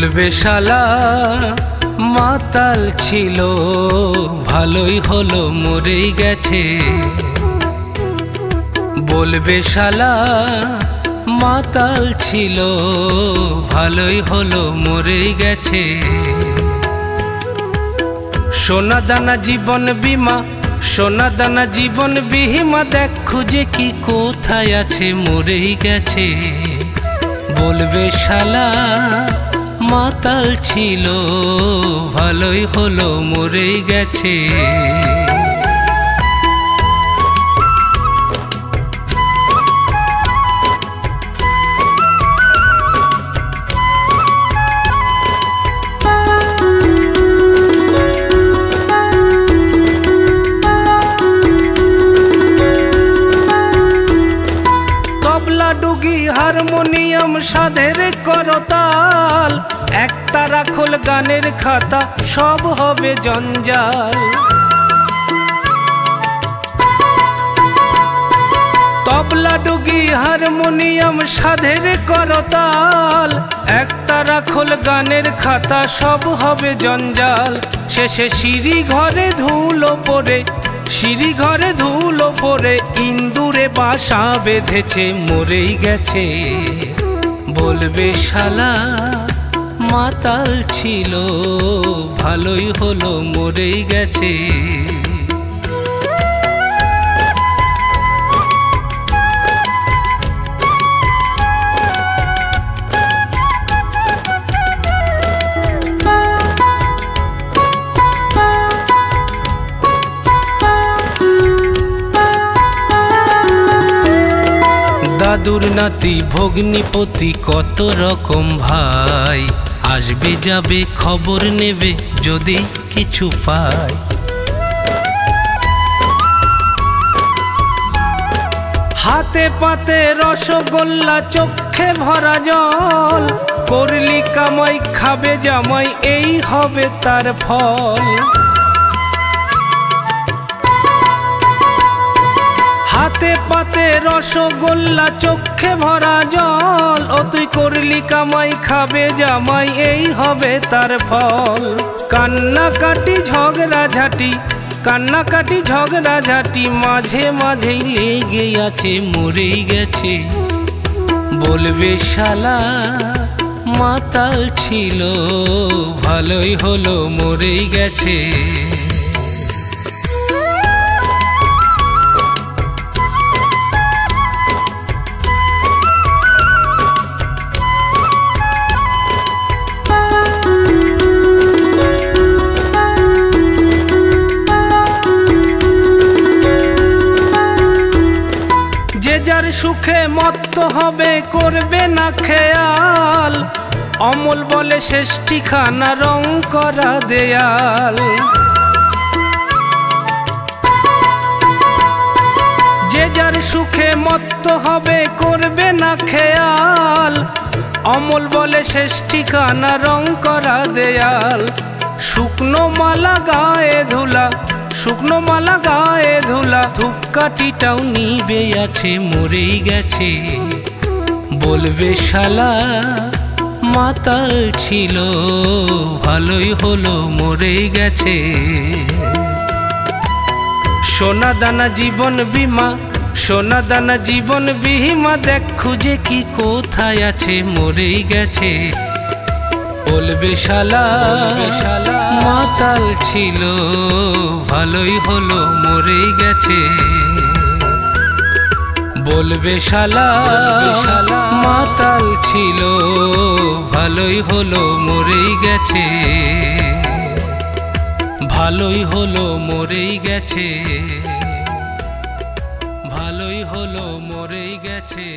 বলবে শালা মাতাল ছিল, ভালোই হলো মরেই গেছে। বলবে শালা মাতাল ছিল, ভালোই হলো মরেই গেছে। সোনা দানা জীবন বিমা, সোনা দানা জীবন বিমা, দেখ খুঁজে কি কোথায় আছে, মরেই গেছে। বলবে শালা মাতাল ছিল, ভালোই হলো মরেই গেছে। তবলা ডুগি হারমোনিয়াম সাধের করতাল, একতারা খোল গানের খাতা, সব হবে জঞ্জাল। তবলা ডুগি হারমোনিয়াম সাধের করতাল, একতারা খোল গানের খাতা, সব হবে জঞ্জাল। শেষে সিঁড়ি ঘরে ধুলো পড়ে, সিঁড়ি ঘরে ধুলো পড়ে, ইন্দুরে বাসা বেঁধেছে, মরেই গেছে। বলবে শালা মাতাল ছিল, ভালোই হলো মরেই গেছে। দাদুর নাতি ভগ্নিপতি কত রকম ভাই, আসবে যাবে খবর নেবে যদি কিছু পায়। হাতে পাতে রসগোল্লা, চোখে ভরা জল, করলি কামাই খাবে জামাই, এই হবে তার ফল। হাতে পাতে রসগোল্লা, চোখে ভরা জল, ও তুই করলি কামাই খাবে জামাই, এই হবে তার ফল। কান্নাকাটি ঝগড়া ঝাঁটি, কান্নাকাটি ঝগড়া ঝাঁটি, মাঝে মাঝেই লেগে আছে, মরেই গেছে। বলবে শালা মাতাল ছিল, ভালোই হলো মরেই গেছে। যার সুখে মত্ত হবে, করবে না খেয়াল, অমল বলে শেষ্টি খানা, রং করা দেয়াল। যে যার সুখে মত্ত হবে, করবে না খেয়াল, অমল বলে শেষ্টি খানা, রং করা দেয়াল। শুকনো মালা গায়ে ধুলা, শুকনো মালা গায়ে ধুলা, ধূপকাঠিটাও নিবে আছে, মরেই গেছে। বলবে শালা মাতাল ছিল, ভালোই হলো মরেই গেছে। সোনা দানা জীবন বিমা, সোনা দানা জীবন বিমা, দেখ খুঁজে কি কোথায় আছে, মরেই গেছে। বলবে শালা মাতাল ছিল, ভালোই হলো মরেই গেছে। বলবে শালা মাতাল ছিল, ভালোই হলো মরেই গেছে। ভালোই হলো মরেই গেছে, ভালোই হলো মরেই গেছে।